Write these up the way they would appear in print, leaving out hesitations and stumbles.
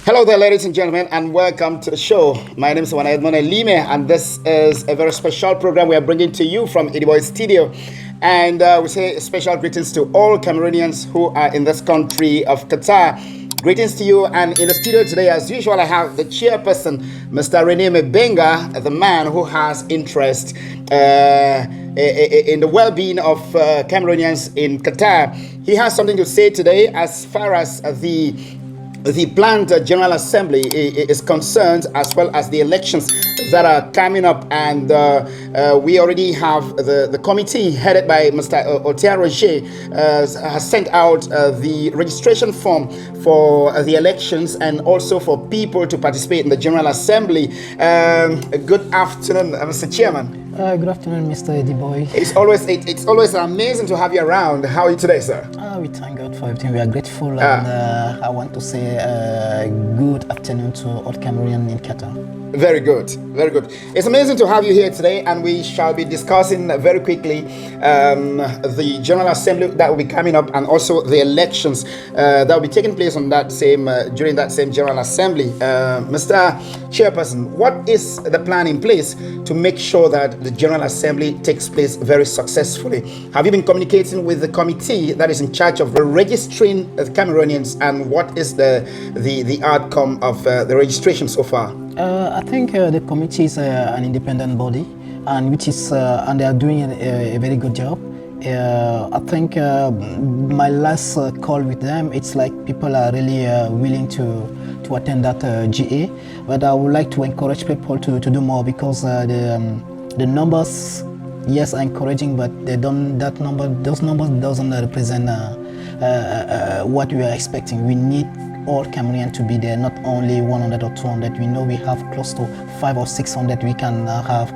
Hello there, ladies and gentlemen, and welcome to the show. My name is Edmond Lime, and this is a very special program we are bringing to you from Ediboy Studio. And we say special greetings to all Cameroonians who are in this country of Qatar. Greetings to you, and in the studio today, as usual, I have the chairperson, Mr. Rene Mebenga, the man who has interest in the well-being of Cameroonians in Qatar. He has something to say today as far as the planned General Assembly is concerned, as well as the elections that are coming up. And we already have the committee headed by Mr. Otia Roger has sent out the registration form for the elections and also for people to participate in the General Assembly. Good afternoon, Mr. Chairman. Good afternoon, Mr. Ediboy. It's always amazing to have you around. How are you today, sir? We thank God for everything. We are grateful, and I want to say good afternoon to all Cameroonians in Qatar. Very good, very good. It's amazing to have you here today, and we shall be discussing very quickly the General Assembly that will be coming up, and also the elections that will be taking place on that same during that same General Assembly. Mr. Chairperson, what is the plan in place to make sure that the General Assembly takes place very successfully? Have you been communicating with the committee that is in charge of registering the Cameroonians, and what is the outcome of the registration so far? I think the committee is an independent body, and they are doing a very good job. I think my last call with them, it's like people are really willing to attend that GA, but I would like to encourage people to do more, because the numbers, yes, are encouraging, but those numbers doesn't represent what we are expecting. We need all Cameroonians to be there, not only 100 or 200. We know we have close to 500 or 600 we can have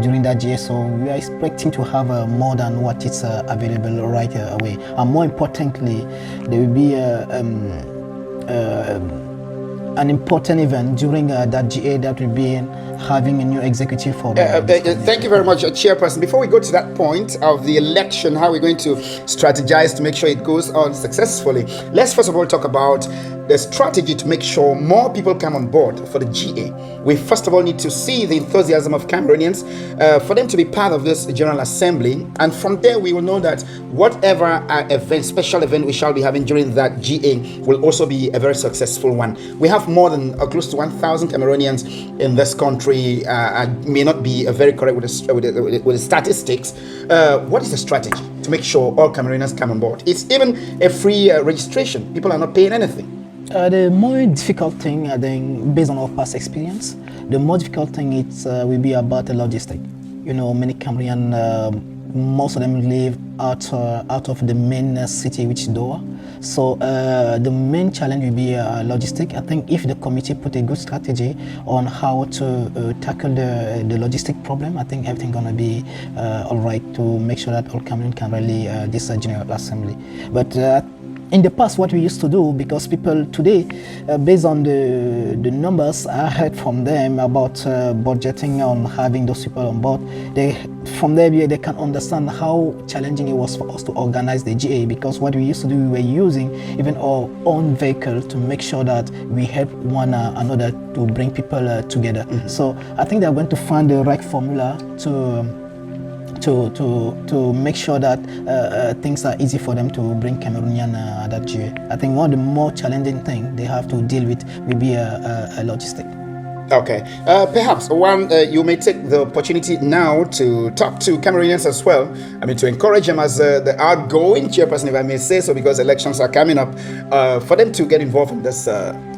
during that GA, so we are expecting to have more than what is available right away. And more importantly, there will be an important event during that GA that will be having a new executive for thank you very much, Chairperson. Before we go to that point of the election, how we're going to strategize to make sure it goes on successfully, let's first of all talk about the strategy to make sure more people come on board for the GA. We first of all need to see the enthusiasm of Cameroonians for them to be part of this General Assembly, and from there we will know that whatever special event we shall be having during that GA will also be a very successful one. We have more than close to 1,000 Cameroonians in this country. I may not be very correct with the statistics. What is the strategy to make sure all Cameroonians come on board? It's even a free registration. People are not paying anything. The more difficult thing, I think, based on our past experience, the more difficult thing will be about the logistics. You know, many Cameroonians, most of them live out of the main city, which is Doha. So the main challenge will be logistic. I think if the committee put a good strategy on how to tackle the logistic problem, I think everything gonna be all right to make sure that all Cameroon can rally this General Assembly. But in the past, what we used to do, because people today, based on the numbers I heard from them about budgeting on having those people on board, from there they can understand how challenging it was for us to organize the GA, because what we used to do, we were using even our own vehicle to make sure that we help one another to bring people together. Mm-hmm. So I think they're going to find the right formula to make sure that things are easy for them to bring Cameroonian that GA. I think one of the more challenging things they have to deal with will be a logistic. Okay, perhaps you may take the opportunity now to talk to Cameroonians as well. I mean, to encourage them as the outgoing chairperson, if I may say so, because elections are coming up, for them to get involved in this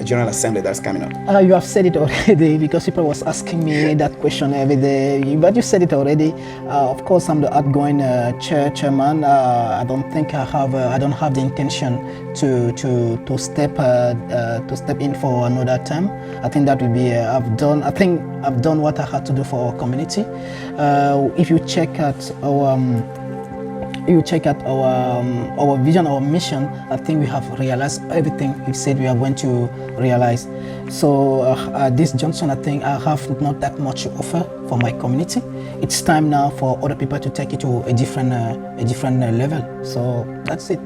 General Assembly that's coming up. You have said it already, because people was asking me that question every day. But you said it already. Of course, I'm the outgoing chairman. I don't think I don't have the intention to step in for another term. I think that will be. I've done what I had to do for our community. If you check at our vision, our mission, I think we have realized everything we said we are going to realize. So at this junction, I think I have not that much to offer for my community. It's time now for other people to take it to a different level. So that's it.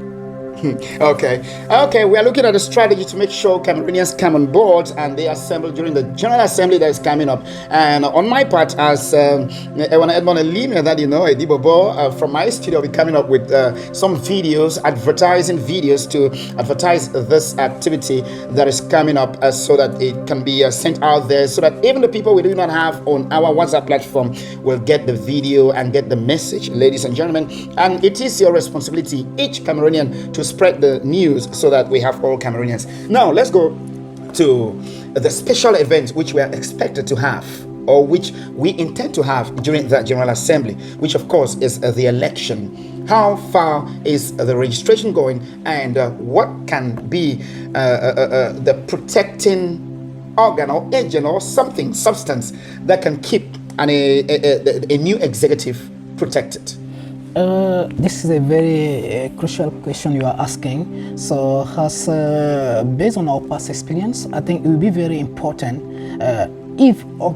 Okay. We are looking at a strategy to make sure Cameroonians come on board and they assemble during the General Assembly that is coming up. And on my part, as Ewana Edmond Elimia, that Edibobo, from my studio, I'll be coming up with some videos, advertising videos to advertise this activity that is coming up, so that it can be sent out there, so that even the people we do not have on our WhatsApp platform will get the video and get the message, ladies and gentlemen. And it is your responsibility, each Cameroonian, to spread the news so that we have all Cameroonians. Now, let's go to the special event which we are expected to have, or which we intend to have during that General Assembly, which of course is the election. How far is the registration going, and what can be the protecting organ or agent or something, substance that can keep a new executive protected? This is a very crucial question you are asking. So, as based on our past experience, I think it will be very important. If I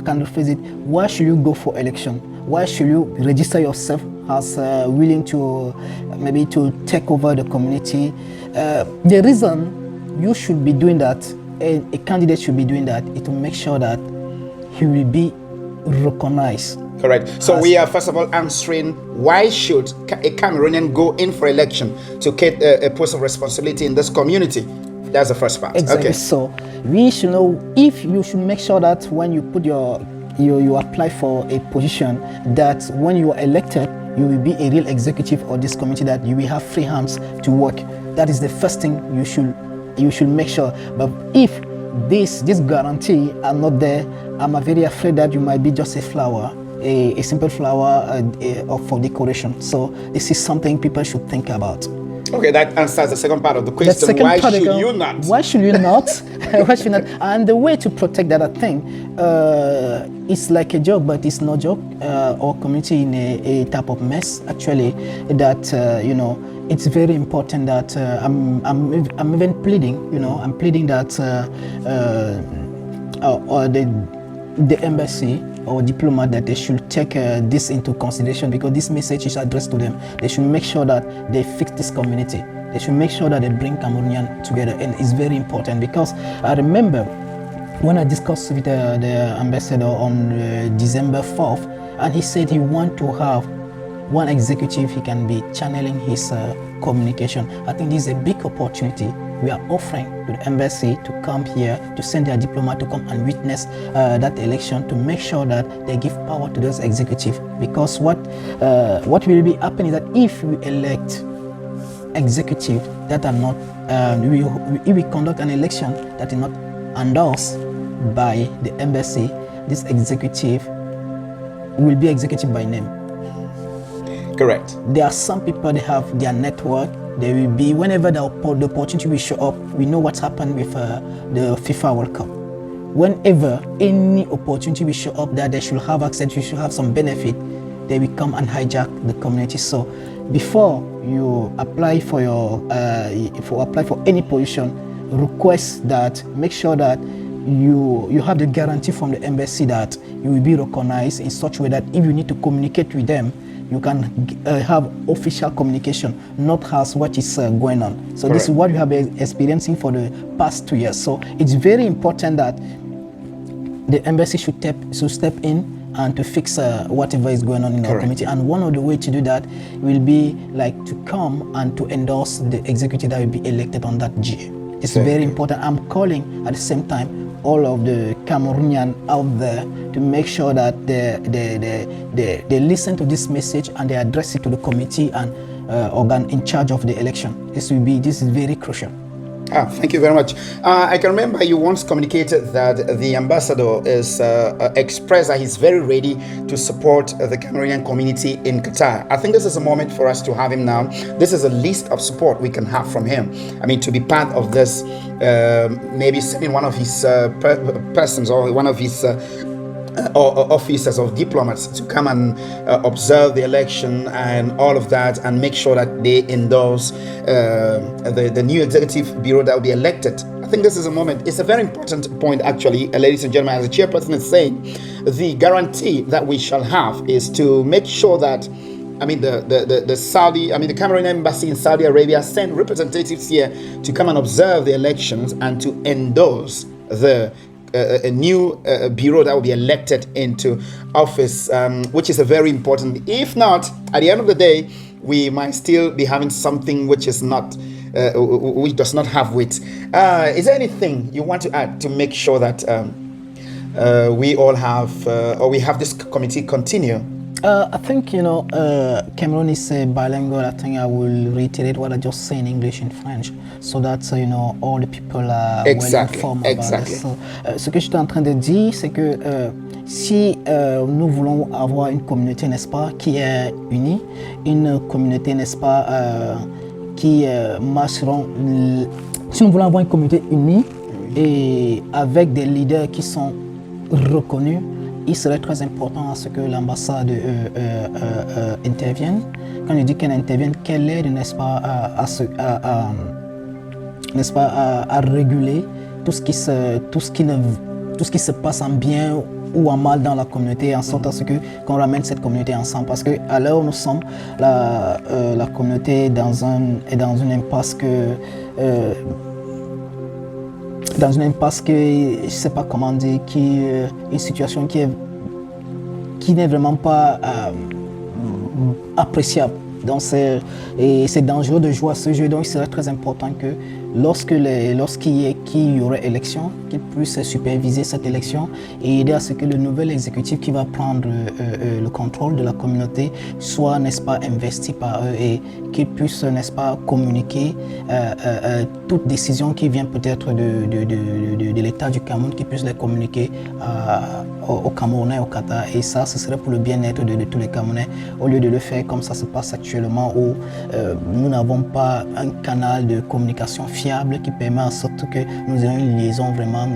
can rephrase it, why should you go for election? Why should you register yourself as willing to maybe to take over the community? The reason you should be doing that, a candidate should be doing that, is to make sure that he will be recognized. Correct. So we are first of all answering, why should a Cameroonian go in for election to get a post of responsibility in this community? That's the first part. Exactly. Okay. So we should know, if you should make sure that when you put you apply for a position, that when you are elected, you will be a real executive of this community, that you will have free hands to work. That is the first thing you should make sure. But if this guarantee are not there, I'm very afraid that you might be just a flower, a simple flower for decoration. So this is something people should think about. Okay, that answers the second part of the question. Why should you not? Why should you not? Why should you not? And the way to protect that, I think, it's like a joke, but it's no joke. Our community in a type of mess, actually, that it's very important that I'm even pleading. I'm pleading that the embassy or diplomat, that they should take this into consideration, because this message is addressed to them. They should make sure that they fix this community. They should make sure that they bring Cameroonian together, and it's very important, because I remember when I discussed with the ambassador on December 4th, and he said he want to have one executive he can be channeling his communication. I think this is a big opportunity we are offering to the embassy to come here, to send their diplomat to come and witness that election, to make sure that they give power to those executives. Because what will be happening is that if we elect executives that are not, if we conduct an election that is not endorsed by the embassy, this executive will be executive by name. Correct. There are some people, they have their network. They will be, whenever the opportunity will show up, we know what's happened with the FIFA World Cup. Whenever any opportunity will show up that they should have access, you should have some benefit, they will come and hijack the community. So before you apply for for any position, request that, make sure that you have the guarantee from the embassy that you will be recognized in such a way that if you need to communicate with them, you can have official communication, not as what is going on. So This is what we have been experiencing for the past 2 years. So it's very important that the embassy should step in and to fix whatever is going on in our community. And one of the ways to do that will be like to come and to endorse the executive that will be elected on that GA. It's very important. I'm calling at the same time all of the Cameroonian out there to make sure that they listen to this message and they address it to the committee and organ in charge of the election. This is very crucial. Thank you very much. I can remember you once communicated that the ambassador is expressed that he's very ready to support the Cameroonian community in Qatar. I think this is a moment for us to have him now. This is a list of support we can have from him. I mean, to be part of this, maybe sending one of his persons or one of his or officers of diplomats to come and observe the election and all of that, and make sure that they endorse the new executive bureau that will be elected. I think this is a moment. It's a very important point, actually, ladies and gentlemen. As the chairperson is saying, the guarantee that we shall have is to make sure that I mean, the Saudi, I mean, the Cameroonian embassy in Saudi Arabia sent representatives here to come and observe the elections and to endorse the a new bureau that will be elected into office, which is a very important. If not, at the end of the day, we might still be having something which is not, which does not have weight. Is there anything you want to add to make sure that we all have, or we have this committee continue? I think, Cameroon is bilingual. I think I will reiterate what I just said in English and French, so that, all the people are well informed about it. So, ce que je suis en train de dire, c'est que si nous voulons avoir une communauté, n'est-ce pas, qui est unie, une communauté, n'est-ce pas, qui marcheront, si nous voulons avoir une communauté unie et avec des leaders qui sont reconnus, il serait très important à ce que l'ambassade intervienne. Quand je dis qu'elle intervienne, qu'elle aide, n'est-ce pas, à réguler tout ce qui se passe en bien ou en mal dans la communauté, en sorte à ce qu'on ramène cette communauté ensemble. Parce qu'à l'heure où nous sommes, la communauté est dans une impasse je ne sais pas comment dire, une situation qui n'est vraiment pas appréciable. Donc c'est dangereux de jouer à ce jeu. Donc il serait très important que lorsqu'il y aurait élection, qu'ils puissent superviser cette élection et aider à ce que le nouvel exécutif qui va prendre le contrôle de la communauté soit, n'est-ce pas, investi par eux et qu'ils puissent, n'est-ce pas, communiquer toute décision qui vient peut-être de l'État du Cameroun, qu'ils puissent les communiquer aux Camerounais, au Qatar. Et ça, ce serait pour le bien-être de tous les Camerounais, au lieu de le faire comme ça se passe actuellement, où nous n'avons pas un canal de communication fiable qui permet en sorte que nous ayons une liaison vraiment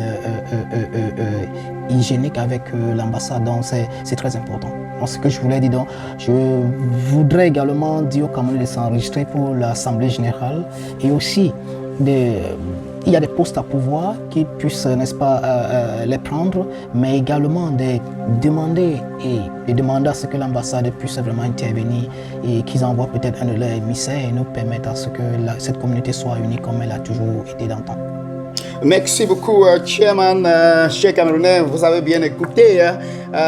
hygiénique avec l'ambassade. Donc c'est très important. Donc, ce que je voulais dire, donc, je voudrais également dire aux Camerounais de s'enregistrer pour l'Assemblée générale et aussi il y a des postes à pouvoir qu'ils puissent, n'est-ce pas, les prendre, mais également de demander à ce que l'ambassade puisse vraiment intervenir et qu'ils envoient peut-être un de leurs émissaires et nous permettent à ce que cette communauté soit unie comme elle a toujours été dans le temps. Merci beaucoup, Chairman. Cher Camerounais, vous avez bien écouté.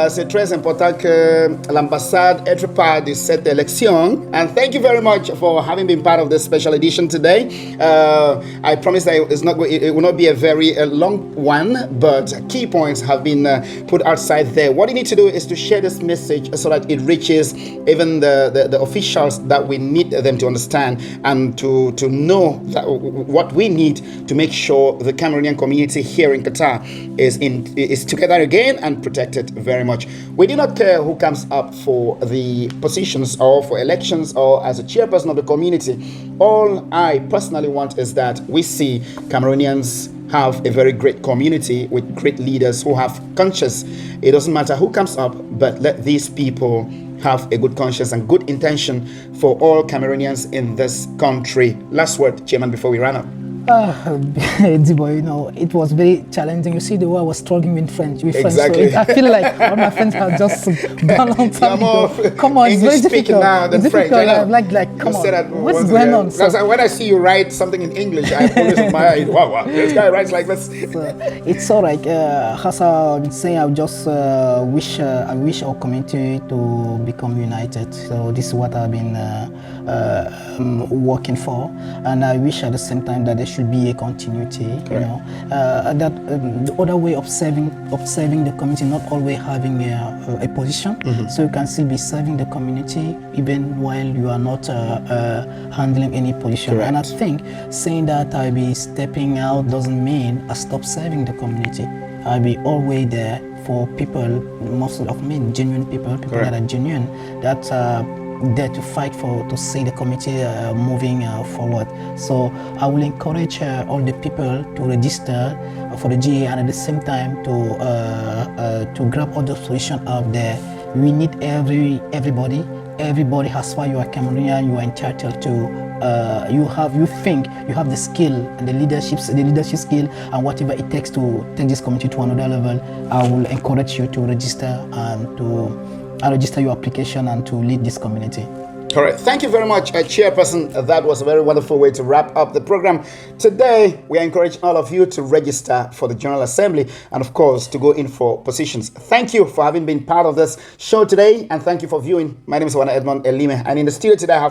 C'est très important que l'ambassade ait part de cette élection. And thank you very much for having been part of this special edition today. I promise that it will not be a very long one, but key points have been put outside there. What you need to do is to share this message so that it reaches even the officials that we need them to understand and to know that what we need to make sure the Cameroonian community here in Qatar is together again and protected very much. We do not care who comes up for the positions or for elections or as a chairperson of the community. All I personally want is that we see Cameroonians have a very great community with great leaders who have conscience. It doesn't matter who comes up, but let these people have a good conscience and good intention for all Cameroonians in this country. Last word, Chairman, before we run up. Dibo, it was very challenging. You see the way I was struggling with French. Exactly. So I feel like all my friends have just gone on time ago. Come on, it's very difficult. Now than it's French. difficult. Like, come on, what's going on? So, when I see you write something in English, I always admire, wow, this guy writes like this. So, it's all right. As I've saying, I just wish our community to become united. So this is what I've been working for, and I wish at the same time that there should be a continuity. You know, that the other way of serving the community, not always having a position, so you can still be serving the community even while you are not handling any position. Correct. And I think saying that I'll be stepping out doesn't mean I stop serving the community. I'll be always there for people, most of me, genuine people Correct. that are genuine, that there to fight to see the community moving forward. So I will encourage all the people to register for the GA and at the same time to grab all the solutions out there. We need everybody. Everybody, as far you are Cameroonian, you are entitled to. You think you have the skill and the leadership skill and whatever it takes to take this community to another level. I will encourage you to register and and register your application and to lead this community. Correct. Thank you very much, Chairperson. That was a very wonderful way to wrap up the program. Today, we encourage all of you to register for the General Assembly and, of course, to go in for positions. Thank you for having been part of this show today, and thank you for viewing. My name is Wana Edmond Elime, and in the studio today,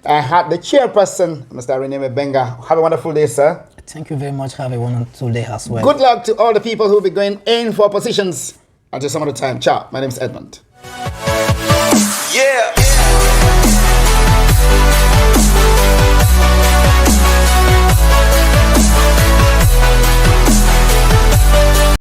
I had the Chairperson, Mr. Reneme Benga. Have a wonderful day, sir. Thank you very much. Have a wonderful day as well. Good luck to all the people who will be going in for positions. Until some other time. Ciao. My name is Edmond. Yeah.